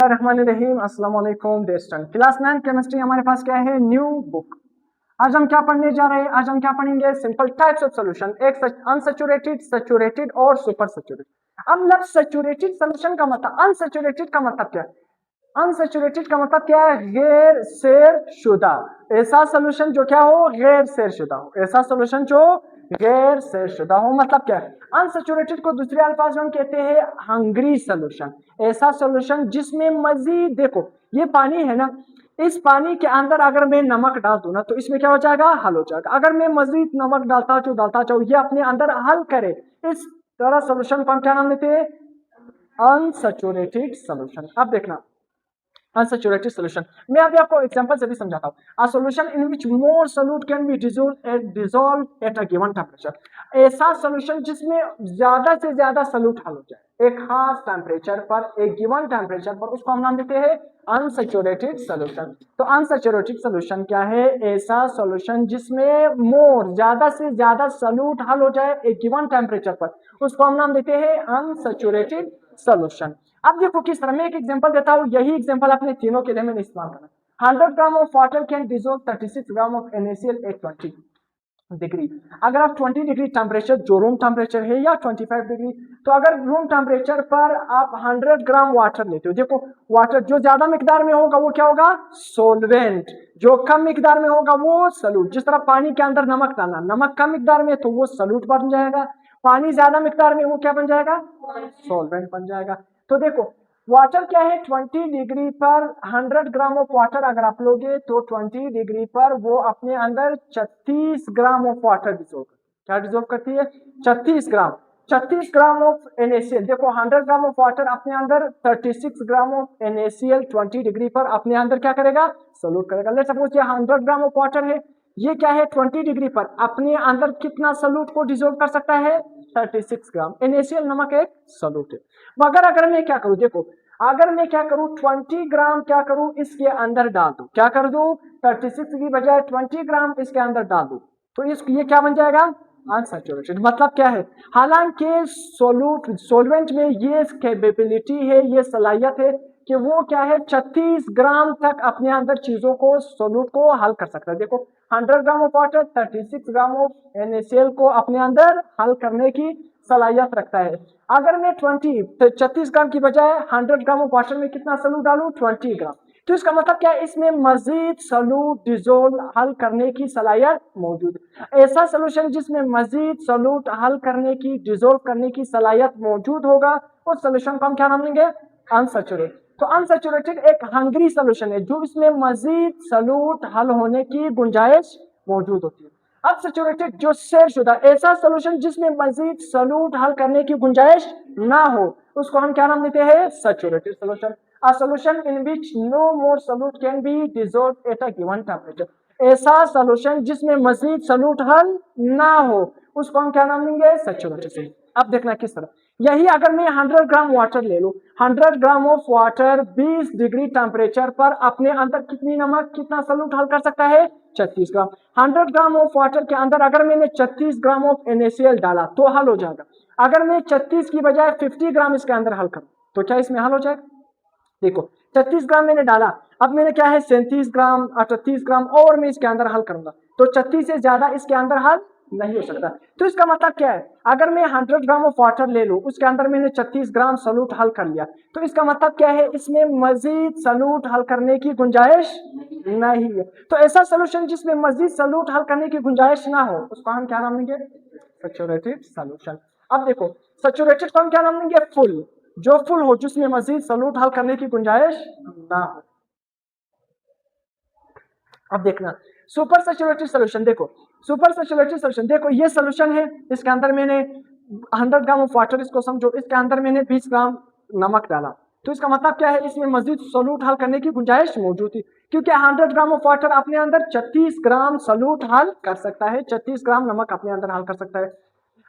रहीम अस्सलाम वालेकुम दोस्तों। क्लास 9 केमिस्ट्री हमारे पास क्या है, न्यू बुक। आज हम क्या पढ़ने जा रहे हैं, आज हम क्या पढ़ेंगे, सिंपल टाइप्स ऑफ सॉल्यूशन, एक अनसैचुरेटेड, सैचुरेटेड और सुपर सैचुरेटेड। अब लफ्ज सैचुरेटेड सॉल्यूशन का मतलब, अनसैचुरेटेड का मतलब क्या है, अनसैचुरेटेड का मतलब क्या है, गैर सेर शुदा। ऐसा सॉल्यूशन जो क्या हो, गैर सेर शुदा हो, ऐसा सॉल्यूशन जो गैर सेर शुदा हो। मतलब क्या है, अनसैचुरेटेड को दूसरे अल्फाज में हम कहते हैं हंग्री सॉल्यूशन। ऐसा सॉल्यूशन जिसमें मजीद, देखो ये पानी है ना, इस पानी के अंदर अगर मैं नमक डाल दूं ना तो इसमें क्या हो जाएगा, हल हो जाएगा। अगर मैं मजीद नमक डालता चाहूँ ये अपने अंदर हल करे, इस तरह सॉल्यूशन को हम क्या नाम देते हैं, अनसैचुरेटेड सॉल्यूशन। अब देखना अनसैचुरेटेड सॉल्यूशन, मैं अभी आपको एग्जांपल से भी समझाता हूं। A solution in which more solute can be dissolve at a given temperature. ऐसा सॉल्यूशन जिसमें ज्यादा से ज्यादा सॉल्यूट हल हो जाए एक खास टेंपरेचर पर, एक गिवन टेंपरेचर पर, उसको हम नाम देते हैं अनसैचुरेटेड सॉल्यूशन। तो अनसैचुरेटेड सॉल्यूशन क्या है, ऐसा सॉल्यूशन जिसमें मोर ज्यादा से ज्यादा सॉल्यूट हल हो जाए एक गिवन टेंपरेचर पर, उसको हम नाम देते हैं अनसैचुरेटेड सॉल्यूशन। अब देखो किस तरह, मैं एक एग्जांपल देता हूं, यही एग्जांपल अपने तीनों के लिए मैंने इस्तेमाल करना। 100 gram of water can dissolve 36 gram of NaCl at 20 degree. अगर आप 20 डिग्री टेम्परेचर जो रूम टेम्परेचर है, या 25 डिग्री, तो अगर रूम टेम्परेचर पर आप 100 ग्राम वाटर लेते हो, देखो वाटर जो ज्यादा मिकदार में होगा वो क्या होगा, सोलवेंट, जो कम मिकदार में होगा वो सॉल्यूट। जिस तरह पानी के अंदर नमक डालना, नमक कम मिकदार में तो वो सॉल्यूट बन जाएगा, पानी ज्यादा मिकदार में वो क्या बन जाएगा, सॉल्वेंट बन जाएगा। तो देखो वाटर क्या है, 20 डिग्री पर 100 ग्राम ऑफ वाटर अगर आप लोगे तो 20 डिग्री पर वो अपने अंदर 36 ग्राम ऑफ वाटर डिसॉल्व, क्या डिसॉल्व करती है, 36 ग्राम ऑफ NaCl। देखो 100 ग्राम ऑफ वाटर अपने अंदर 36 ग्राम ऑफ NaCl 20 डिग्री पर अपने अंदर क्या करेगा, सॉल्यूट करेगा। लेट्स सपोज ये 100 ग्राम ऑफ वाटर है, ये क्या है 20 डिग्री पर अपने अंदर कितना सॉल्यूट को डिसॉल्व कर सकता है, 36 ग्राम। NaCl नमक एक सॉल्यूट है। मगर अगर मैं क्या करूं, देखो अगर मैं क्या करूं, 20 ग्राम क्या करूं इसके अंदर डाल दूं, क्या कर दूं, 36 की बजाय 20 ग्राम इसके अंदर डाल दूं, तो ये क्या बन जाएगा, अनसैचुरेटेड। मतलब क्या है, हालांकि सोलवेंट में ये कैपेबिलिटी है, ये सलाहियत है कि वो क्या है 36 ग्राम तक अपने अंदर चीजों को, सोल्यूट को हल कर सकता है। देखो 100 gram of water 36 gram of NaCl को अपने अंदर हल करने की सलाहियत रखता है। अगर मैं 36 ग्राम की बजाय 100 ग्राम ऑफ वाटर में कितना सॉल्यूट डालूं, 20 ग्राम, तो इसका मतलब क्या है, इसमें मजीद सॉल्यूट डिसॉल्व हल करने की सलाहियत मौजूद है। ऐसा सॉल्यूशन जिसमें मजीद सॉल्यूट हल करने की, डिसॉल्व करने की सलाहियत मौजूद होगा, उस सॉल्यूशन को हम क्या नाम लेंगे, अनसैचुरेटेड। तो अनसैचुरेटेड एक हंग्री सॉल्यूशन है जो इसमें मजीद सॉल्यूट हल होने की गुंजाइश मौजूद होती है। अब सैचुरेटेड जो शेरशुदा, ऐसा सॉल्यूशन जिसमें मजीद सॉल्यूट हल करने की गुंजाइश ना हो, उसको हम क्या नाम देते हैं, saturated solution. A solution in which no more solute can be dissolved at a given temperature। ऐसा सॉल्यूशन जिसमें मजीद सॉल्यूट हल ना हो, उसको हम क्या नाम देंगे, सैचुरेटेड। अब देखना किस तरह, यही अगर मैं 100 ग्राम वाटर ले लूं, 100 gram of water 20 degree temperature पर अपने अंदर कितनी नमक, कितना सॉल्यूट हल कर सकता है, 36 ग्राम। 100 ग्राम ऑफ वाटर के अंदर अगर मैंने 36 ग्राम ऑफ NaCl डाला तो हल हो जाएगा। अगर मैं 36 की बजाय 50 ग्राम इसके अंदर हल करूं तो क्या इसमें हल हो जाएगा। देखो 36 ग्राम मैंने डाला, अब मैंने क्या है 37 ग्राम 38 ग्राम और मैं इसके अंदर हल करूंगा, तो 36 से ज्यादा इसके अंदर हल नहीं हो सकता। तो इसका मतलब क्या है, अगर मैं 100 ग्राम ऑफ वाटर ले लूं, उसके अंदर मैंने 36 ग्राम सॉल्यूट हल कर लिया, तो इसका मतलब क्या है, इसमें मजीद सॉल्यूट हल करने की गुंजाइश नहीं है। तो ऐसा सॉल्यूशन जिसमें मजीद सॉल्यूट हल करने की गुंजाइश ना हो, उसको हम क्या नाम देंगे, सैचुरेटेड सॉल्यूशन। अब देखो सैचुरेटेड को हम क्या नाम देंगे, फुल, जो फुल हो, जिसमें मजीद सॉल्यूट हल करने की गुंजाइश ना हो। अब देखना सुपर सैचुरेटेड सॉल्यूशन, देखो सुपर सैचुरेटेड सॉल्यूशन, देखो ये सॉल्यूशन है, इसके अंदर मैंने 100 ग्राम ऑफ वाटर, इसको समझो, इसके अंदर मैंने 20 ग्राम नमक डाला, तो इसका मतलब क्या है, इसमें मजीद सॉल्यूट हल करने की गुंजाइश मौजूद थी, क्योंकि 100 ग्राम ऑफ वाटर अपने अंदर 36 ग्राम सॉल्यूट हल कर सकता है, 36 ग्राम नमक अपने अंदर हल कर सकता है।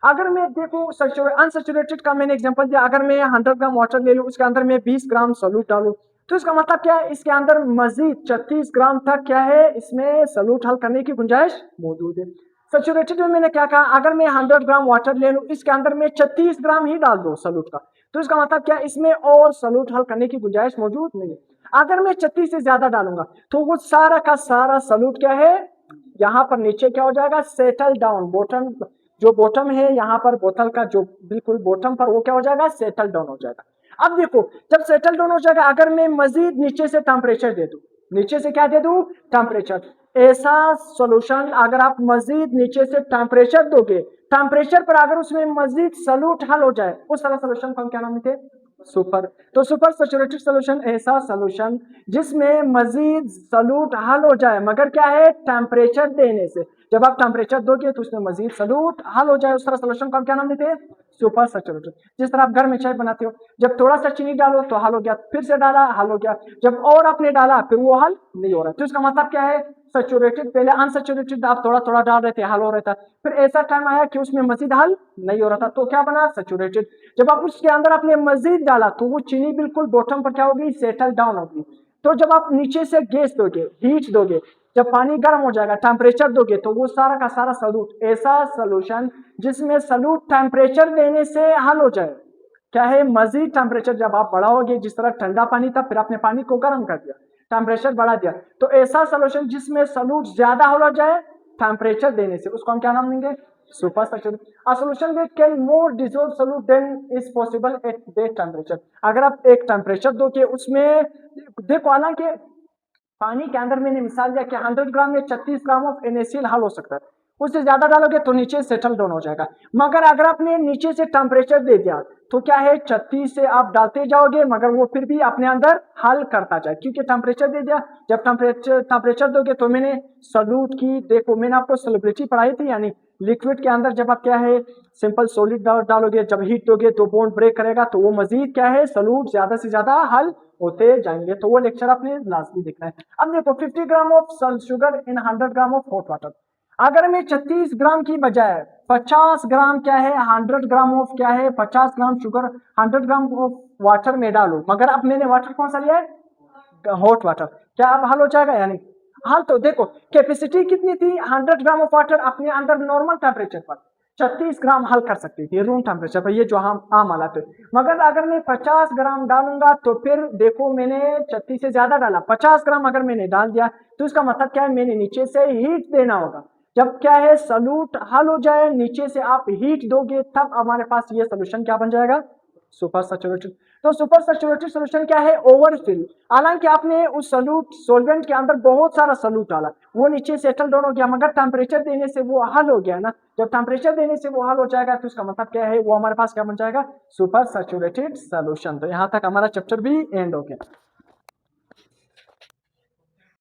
अगर मैं देखो अनसैचुरेटेड का मैंने एग्जांपल दिया, अगर मैं 100 ग्राम वाटर ले लूं, उसके अंदर मैं 20 ग्राम सॉल्यूट डालूं, तो इसका मतलब क्या है, इसके अंदर मजीद 36 ग्राम तक क्या है, इसमें सॉल्यूट हल करने की गुंजाइश मौजूद है। सैचुरेटेड में मैंने क्या कहा, अगर मैं 100 ग्राम वाटर ले लूं, इसके अंदर मैं 36 ग्राम ही डाल दूं सॉल्यूट का, तो इसका मतलब क्या, इसमें और सॉल्यूट हल करने की गुंजाइश मौजूद नहीं है। अगर मैं 36 से ज्यादा डालूंगा तो वो सारा का सारा सॉल्यूट क्या है, यहाँ पर नीचे क्या हो जाएगा, सेटल डाउन, बॉटम जो बॉटम है यहाँ पर बोतल का जो बिल्कुल बॉटम पर, वो क्या हो जाएगा, सेटल डाउन हो जाएगा। अब देखो जब सेटल डाउन हो जाएगा, अगर मैं मजीद नीचे से टेम्परेचर दे दूं, नीचे से क्या दे दूं, टेम्परेचर, ऐसा सॉल्यूशन अगर आप मजीद नीचे से टेम्परेचर दोगे, टेम्परेचर पर अगर उसमें मजीद सॉल्यूट हल हो जाए, उस तरह सॉल्यूशन को हम क्या नाम देते हैं, सुपर। तो सुपर सैचुरेटेड सॉल्यूशन ऐसा सॉल्यूशन जिसमें मजीद सॉल्यूट हल हो जाए, मगर क्या है, टेम्परेचर देने से। जब आप टेम्परेचर दोगे तो उसमें मजीद सॉल्यूट हल हो जाए, उस तरह सॉल्यूशन को हम क्या नाम देते हैं, सुपर सैचुरेटेड। जिस तरह आप घर में चाय बनाते हो, जब थोड़ा सा चीनी डालो तो हल हो गया, फिर से डाला हल हो गया, जब और आपने डाला फिर वो हल नहीं हो रहा। तो इसका मतलब क्या है, सैचुरेटेड, पहले अनसैचुरेटेड आप थोड़ा थोड़ा डाल रहे थे, हल हो रहा था, फिर ऐसा टाइम आया कि उसमें मजीद हल नहीं हो रहा था, तो क्या बना, सैचुरेटेड। जब आप उसके अंदर आपने मजीद डाला तो वो चीनी बिल्कुल बॉटम पर क्या होगी, सेटल डाउन होगी। तो जब आप नीचे से गैस दोगे, हीट दोगे, जब पानी गर्म हो जाएगा, टेम्परेचर दोगे, तो वो सारा का सारा सॉल्यूट, ऐसा सॉल्यूशन जिसमें सॉल्यूट टेम्परेचर देने से हल हो जाए, क्या है, मजीद टेम्परेचर जब आप बढ़ाओगे, जिस तरह ठंडा पानी था फिर आपने पानी को गर्म कर दिया, टेम्परेचर बढ़ा दिया, तो ऐसा सॉल्यूशन जिसमें सॉल्यूट ज्यादा हल हो जाए टेम्परेचर देने से, उसको हम क्या नाम देंगे, super saturated. A solution that can more dissolve solute than is possible at that temperature. अगर आप एक टेम्परेचर दोगे उसमें, देखो हालांकि पानी के अंदर मैंने मिसाल दिया कि 100 ग्राम या 36 ग्राम ऑफ NaCl हल हो सकता है, उससे ज्यादा डालोगे तो नीचे सेटल डाउन हो जाएगा। मगर अगर आपने नीचे से टेम्परेचर दे दिया तो क्या है, 36 से आप डालते जाओगे मगर वो फिर भी अपने अंदर हल करता जाए, क्योंकि टेम्परेचर दे दिया। जब टेम्परेचर दोगे तो मैंने सॉल्यूट की, देखो मैंने आपको सॉल्युबिलिटी पढ़ाई थी, यानी लिक्विड के अंदर जब आप क्या है सिंपल सॉलिड डालोगे, जब हीट दोगे तो बॉन्ड ब्रेक करेगा, तो वो मजीद क्या है, सॉल्यूट ज्यादा से ज्यादा हल होते जाएंगे। तो वो लेक्चर आपने लाजमी देखना है। अब देखो 50 gram of sugar in 100 gram of hot water. अगर मैं 36 ग्राम की बजाय 50 ग्राम क्या है, 100 ग्राम ऑफ क्या है, 50 gram sugar 100 gram of water में डालू, मगर अब मैंने वाटर कौन सा लिया है, हॉट वाटर, क्या अब हल हो जाएगा, यानी हल। तो देखो कैपेसिटी कितनी थी, 100 ग्राम ऑफ वाटर अपने अंदर नॉर्मल टेम्परेचर पर 36 ग्राम हल कर सकती थी रूम टेम्परेचर पर, ये जो हम आम हालात है। मगर अगर मैं 50 ग्राम डालूंगा तो फिर देखो मैंने 36 से ज्यादा डाला, 50 ग्राम अगर मैंने डाल दिया तो इसका मतलब क्या है, मैंने नीचे से हीट देना होगा। जब क्या है सॉल्यूट हल हो जाए, नीचे से आप हीट दोगे, तब हमारे पास ये सोल्यूशन क्या बन जाएगा, सुपर सैचुरेटेड। तो सुपर सैचुरेटेड सॉल्यूशन क्या है, ओवरफिल। हालांकि आपने उस सॉल्यूट सॉल्वेंट के अंदर बहुत सारा सॉल्यूट डाला, वो नीचे सेटल डाउन हो गया, मगर टेम्परेचर देने से वो हल हो गया ना। जब टेम्परेचर देने से वो हल हो जाएगा तो इसका मतलब क्या है, वो हमारे पास क्या बन जाएगा, सुपर सैचुरेटेड सॉल्यूशन। तो यहाँ तक हमारा चैप्टर भी एंड हो गया।